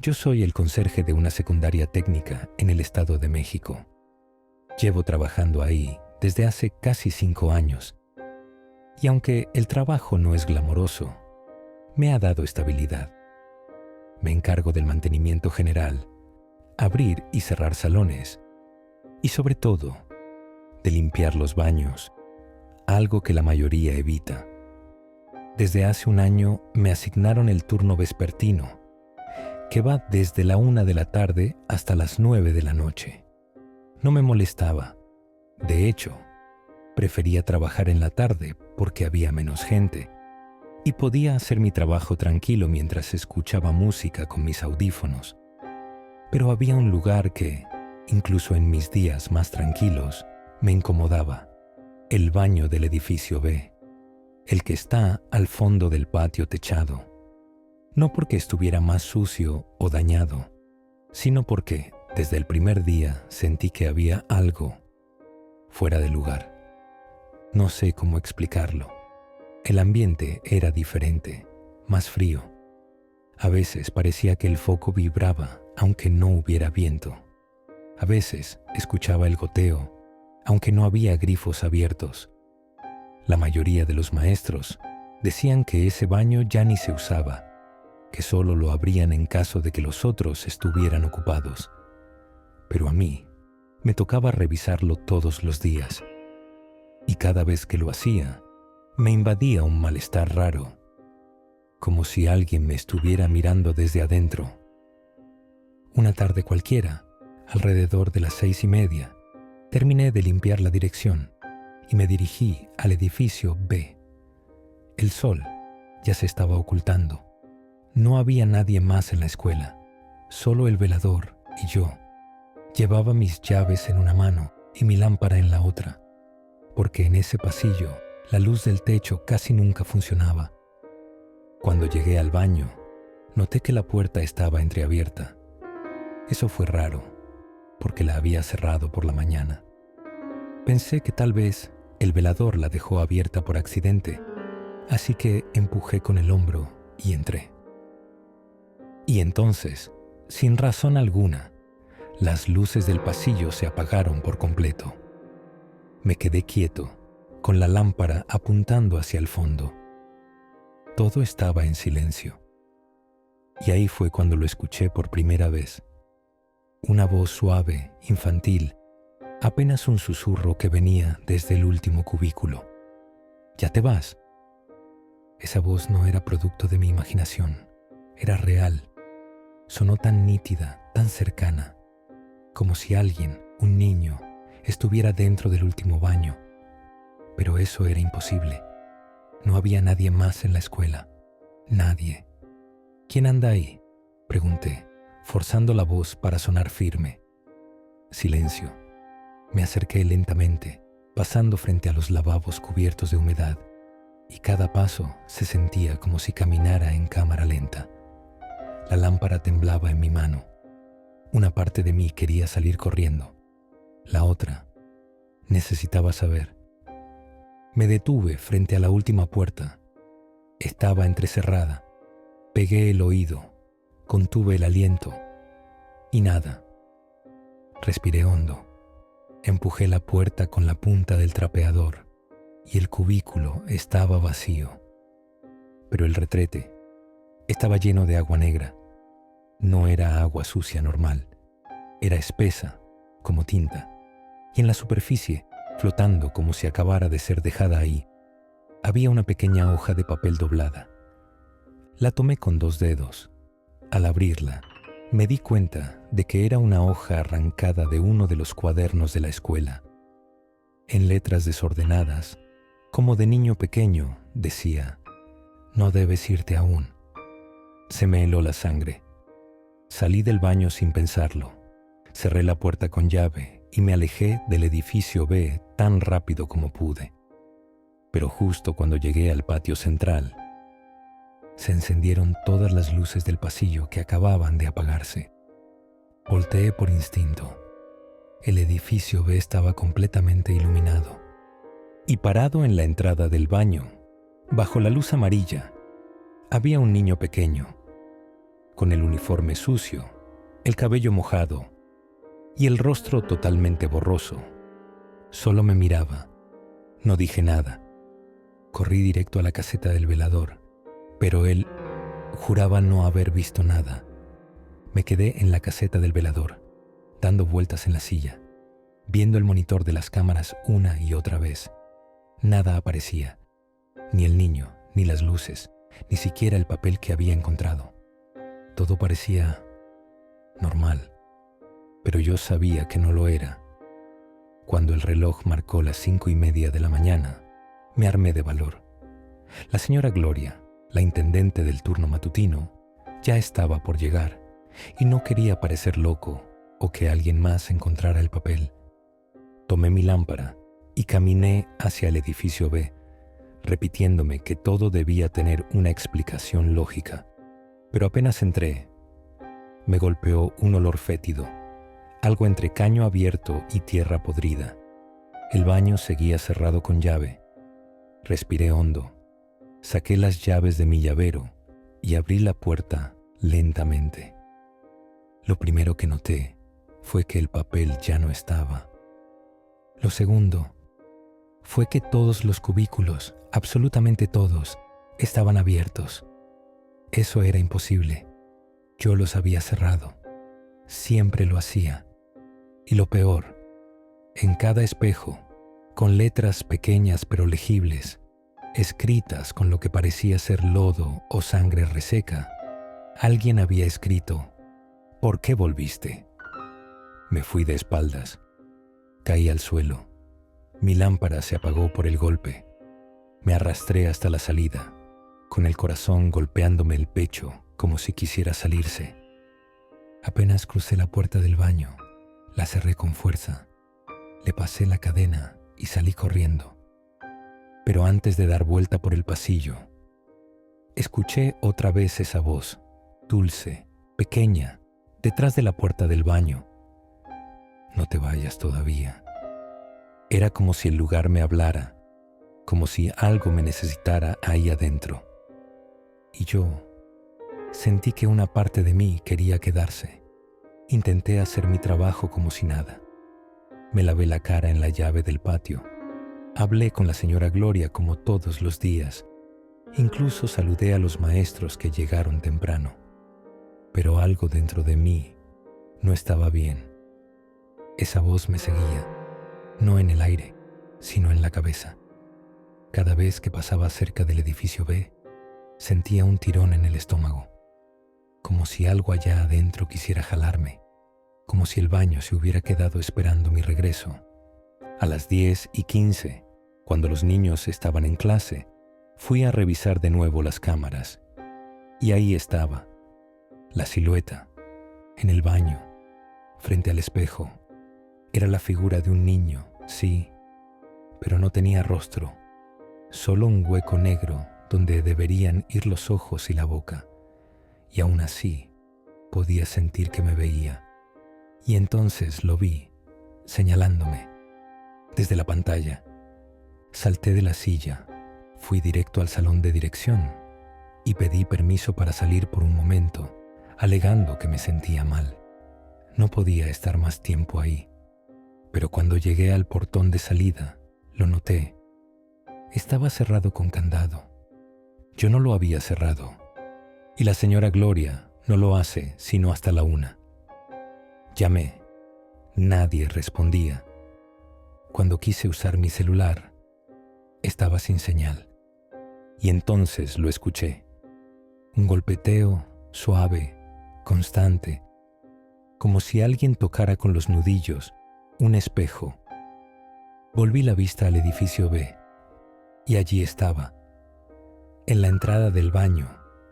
Yo soy el conserje de una secundaria técnica en el Estado de México. Llevo trabajando ahí desde hace casi 5 años. Y aunque el trabajo no es glamoroso, me ha dado estabilidad. Me encargo del mantenimiento general, abrir y cerrar salones y sobre todo, de limpiar los baños, algo que la mayoría evita. Desde hace 1 año me asignaron el turno vespertino, que va desde la 1 de la tarde hasta las 9 de la noche. No me molestaba. De hecho, prefería trabajar en la tarde porque había menos gente y podía hacer mi trabajo tranquilo mientras escuchaba música con mis audífonos. Pero había un lugar que, incluso en mis días más tranquilos, me incomodaba: el baño del edificio B, el que está al fondo del patio techado. No porque estuviera más sucio o dañado, sino porque, desde el primer día, sentí que había algo fuera de lugar. No sé cómo explicarlo. El ambiente era diferente, más frío. A veces parecía que el foco vibraba, aunque no hubiera viento. A veces escuchaba el goteo, aunque no había grifos abiertos. La mayoría de los maestros decían que ese baño ya ni se usaba, que solo lo abrían en caso de que los otros estuvieran ocupados. Pero a mí me tocaba revisarlo todos los días, y cada vez que lo hacía, me invadía un malestar raro, como si alguien me estuviera mirando desde adentro. Una tarde cualquiera, alrededor de las 6:30, terminé de limpiar la dirección y me dirigí al edificio B. El sol ya se estaba ocultando. No había nadie más en la escuela, solo el velador y yo. Llevaba mis llaves en una mano y mi lámpara en la otra, porque en ese pasillo la luz del techo casi nunca funcionaba. Cuando llegué al baño, noté que la puerta estaba entreabierta. Eso fue raro, porque la había cerrado por la mañana. Pensé que tal vez el velador la dejó abierta por accidente, así que empujé con el hombro y entré. Y entonces, sin razón alguna, las luces del pasillo se apagaron por completo. Me quedé quieto, con la lámpara apuntando hacia el fondo. Todo estaba en silencio. Y ahí fue cuando lo escuché por primera vez. Una voz suave, infantil, apenas un susurro que venía desde el último cubículo. «¿Ya te vas?» Esa voz no era producto de mi imaginación, era real. Sonó tan nítida, tan cercana, como si alguien, un niño, estuviera dentro del último baño. Pero eso era imposible. No había nadie más en la escuela. Nadie. «¿Quién anda ahí?», pregunté, forzando la voz para sonar firme. Silencio. Me acerqué lentamente, pasando frente a los lavabos cubiertos de humedad, y cada paso se sentía como si caminara en cámara lenta. La lámpara temblaba en mi mano. Una parte de mí quería salir corriendo. La otra necesitaba saber. Me detuve frente a la última puerta. Estaba entrecerrada. Pegué el oído, contuve el aliento y nada. Respiré hondo. Empujé la puerta con la punta del trapeador y el cubículo estaba vacío. Pero el retrete estaba lleno de agua negra. No era agua sucia normal. Era espesa, como tinta. Y en la superficie, flotando como si acabara de ser dejada ahí, había una pequeña hoja de papel doblada. La tomé con 2 dedos. Al abrirla, me di cuenta de que era una hoja arrancada de uno de los cuadernos de la escuela. En letras desordenadas, como de niño pequeño, decía: «No debes irte aún». Se me heló la sangre. Salí del baño sin pensarlo. Cerré la puerta con llave y me alejé del edificio B tan rápido como pude. Pero justo cuando llegué al patio central, se encendieron todas las luces del pasillo que acababan de apagarse. Volteé por instinto. El edificio B estaba completamente iluminado. Y parado en la entrada del baño, bajo la luz amarilla, había un niño pequeño, con el uniforme sucio, el cabello mojado y el rostro totalmente borroso. Solo me miraba. No dije nada. Corrí directo a la caseta del velador, pero él juraba no haber visto nada. Me quedé en la caseta del velador, dando vueltas en la silla, viendo el monitor de las cámaras una y otra vez. Nada aparecía, ni el niño, ni las luces, ni siquiera el papel que había encontrado. Todo parecía normal, pero yo sabía que no lo era. Cuando el reloj marcó las 5:30 de la mañana, me armé de valor. La señora Gloria, la intendente del turno matutino, ya estaba por llegar y no quería parecer loco o que alguien más encontrara el papel. Tomé mi lámpara y caminé hacia el edificio B, repitiéndome que todo debía tener una explicación lógica. Pero apenas entré, me golpeó un olor fétido, algo entre caño abierto y tierra podrida. El baño seguía cerrado con llave. Respiré hondo, saqué las llaves de mi llavero y abrí la puerta lentamente. Lo primero que noté fue que el papel ya no estaba. Lo segundo fue que todos los cubículos, absolutamente todos, estaban abiertos. Eso era imposible. Yo los había cerrado. Siempre lo hacía. Y lo peor, en cada espejo, con letras pequeñas pero legibles, escritas con lo que parecía ser lodo o sangre reseca, alguien había escrito: ¿por qué volviste? Me fui de espaldas. Caí al suelo. Mi lámpara se apagó por el golpe. Me arrastré hasta la salida, con el corazón golpeándome el pecho como si quisiera salirse. Apenas crucé la puerta del baño, la cerré con fuerza, le pasé la cadena y salí corriendo. Pero antes de dar vuelta por el pasillo, escuché otra vez esa voz, dulce, pequeña, detrás de la puerta del baño. No te vayas todavía. Era como si el lugar me hablara, como si algo me necesitara ahí adentro. Y yo sentí que una parte de mí quería quedarse. Intenté hacer mi trabajo como si nada. Me lavé la cara en la llave del patio. Hablé con la señora Gloria como todos los días. Incluso saludé a los maestros que llegaron temprano. Pero algo dentro de mí no estaba bien. Esa voz me seguía, no en el aire, sino en la cabeza. Cada vez que pasaba cerca del edificio B, sentía un tirón en el estómago, como si algo allá adentro quisiera jalarme, como si el baño se hubiera quedado esperando mi regreso. A las 10:15, cuando los niños estaban en clase, fui a revisar de nuevo las cámaras. Y ahí estaba, la silueta, en el baño, frente al espejo. Era la figura de un niño, sí, pero no tenía rostro, solo un hueco negro donde deberían ir los ojos y la boca. Y aún así, podía sentir que me veía. Y entonces lo vi, señalándome, desde la pantalla. Salté de la silla, fui directo al salón de dirección y pedí permiso para salir por un momento, alegando que me sentía mal. No podía estar más tiempo ahí. Pero cuando llegué al portón de salida, lo noté. Estaba cerrado con candado. Yo no lo había cerrado. Y la señora Gloria no lo hace sino hasta la 1. Llamé. Nadie respondía. Cuando quise usar mi celular, estaba sin señal. Y entonces lo escuché. Un golpeteo suave, constante, como si alguien tocara con los nudillos un espejo. Volví la vista al edificio B y allí estaba, en la entrada del baño,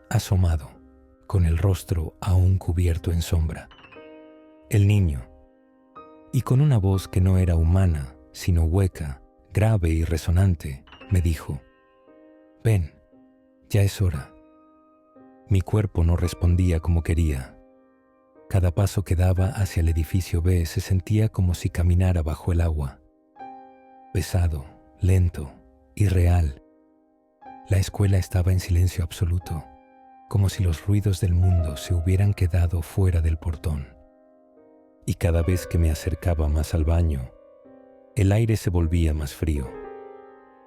asomado, con el rostro aún cubierto en sombra. El niño, y con una voz que no era humana, sino hueca, grave y resonante, me dijo: «Ven, ya es hora». Mi cuerpo no respondía como quería. Cada paso que daba hacia el edificio B se sentía como si caminara bajo el agua. Pesado, lento, irreal. La escuela estaba en silencio absoluto, como si los ruidos del mundo se hubieran quedado fuera del portón. Y cada vez que me acercaba más al baño, el aire se volvía más frío.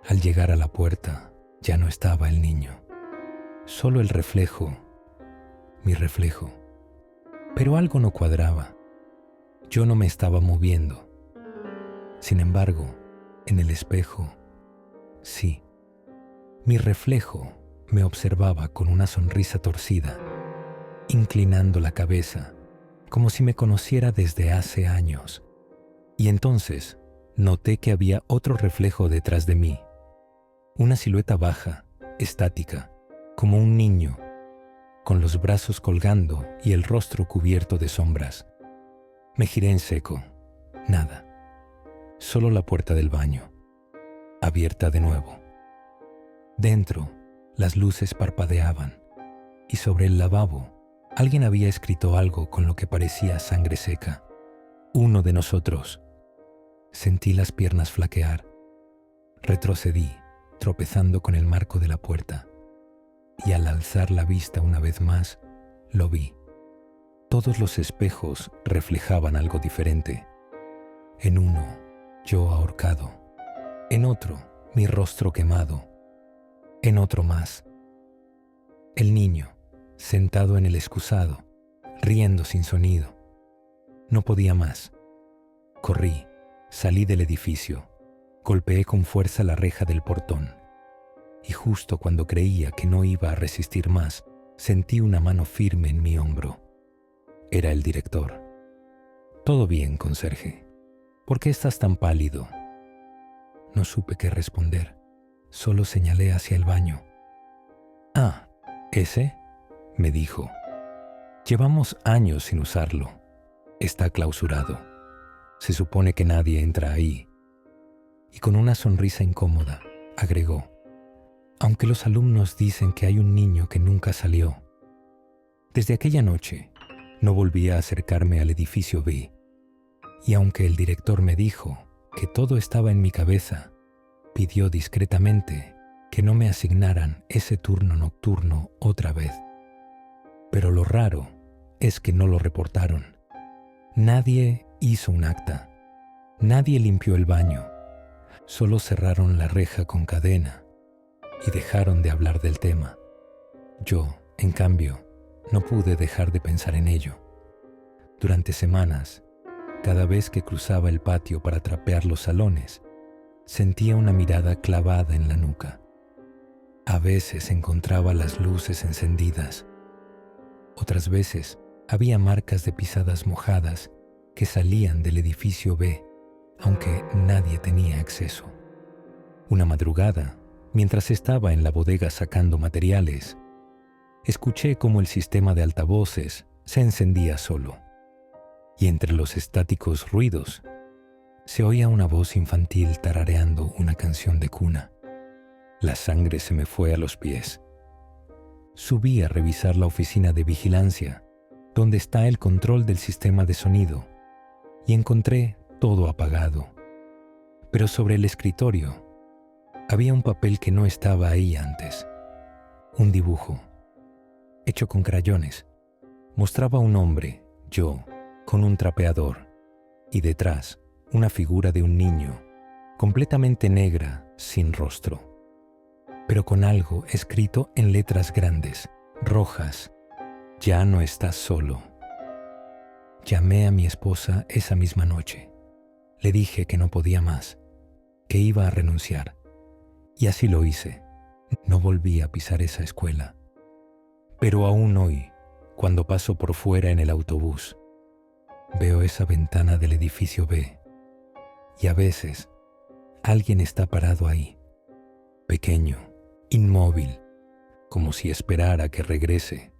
Al llegar a la puerta, ya no estaba el niño, solo el reflejo, mi reflejo. Pero algo no cuadraba. Yo no me estaba moviendo. Sin embargo, en el espejo, sí, mi reflejo me observaba con una sonrisa torcida, inclinando la cabeza, como si me conociera desde hace años. Y entonces noté que había otro reflejo detrás de mí, una silueta baja, estática, como un niño, con los brazos colgando y el rostro cubierto de sombras. Me giré en seco. Nada. Solo la puerta del baño, abierta de nuevo. Dentro, las luces parpadeaban, y sobre el lavabo, alguien había escrito algo con lo que parecía sangre seca. Uno de nosotros. Sentí las piernas flaquear. Retrocedí, tropezando con el marco de la puerta, y al alzar la vista una vez más, lo vi. Todos los espejos reflejaban algo diferente. En uno, yo ahorcado. En otro, mi rostro quemado. En otro más, el niño, sentado en el excusado, riendo sin sonido. No podía más. Corrí, salí del edificio, golpeé con fuerza la reja del portón. Y justo cuando creía que no iba a resistir más, sentí una mano firme en mi hombro. Era el director. «¿Todo bien, conserje? ¿Por qué estás tan pálido?» No supe qué responder. Solo señalé hacia el baño. «Ah, ¿ese?», me dijo. «Llevamos años sin usarlo. Está clausurado. Se supone que nadie entra ahí». Y con una sonrisa incómoda, agregó: «Aunque los alumnos dicen que hay un niño que nunca salió». Desde aquella noche, no volví a acercarme al edificio B. Y aunque el director me dijo que todo estaba en mi cabeza, pidió discretamente que no me asignaran ese turno nocturno otra vez. Pero lo raro es que no lo reportaron. Nadie hizo un acta. Nadie limpió el baño. Solo cerraron la reja con cadena y dejaron de hablar del tema. Yo, en cambio, no pude dejar de pensar en ello. Durante semanas, cada vez que cruzaba el patio para trapear los salones, sentía una mirada clavada en la nuca. A veces encontraba las luces encendidas. Otras veces había marcas de pisadas mojadas que salían del edificio B, aunque nadie tenía acceso. Una madrugada, mientras estaba en la bodega sacando materiales, escuché cómo el sistema de altavoces se encendía solo, y entre los estáticos ruidos se oía una voz infantil tarareando una canción de cuna. La sangre se me fue a los pies. Subí a revisar la oficina de vigilancia, donde está el control del sistema de sonido, y encontré todo apagado. Pero sobre el escritorio había un papel que no estaba ahí antes. Un dibujo, hecho con crayones, mostraba a un hombre, yo, con un trapeador, y detrás una figura de un niño, completamente negra, sin rostro, pero con algo escrito en letras grandes, rojas: «Ya no estás solo». Llamé a mi esposa esa misma noche. Le dije que no podía más, que iba a renunciar, y así lo hice. No volví a pisar esa escuela. Pero aún hoy, cuando paso por fuera en el autobús, veo esa ventana del edificio B, y a veces alguien está parado ahí, pequeño, inmóvil, como si esperara que regrese.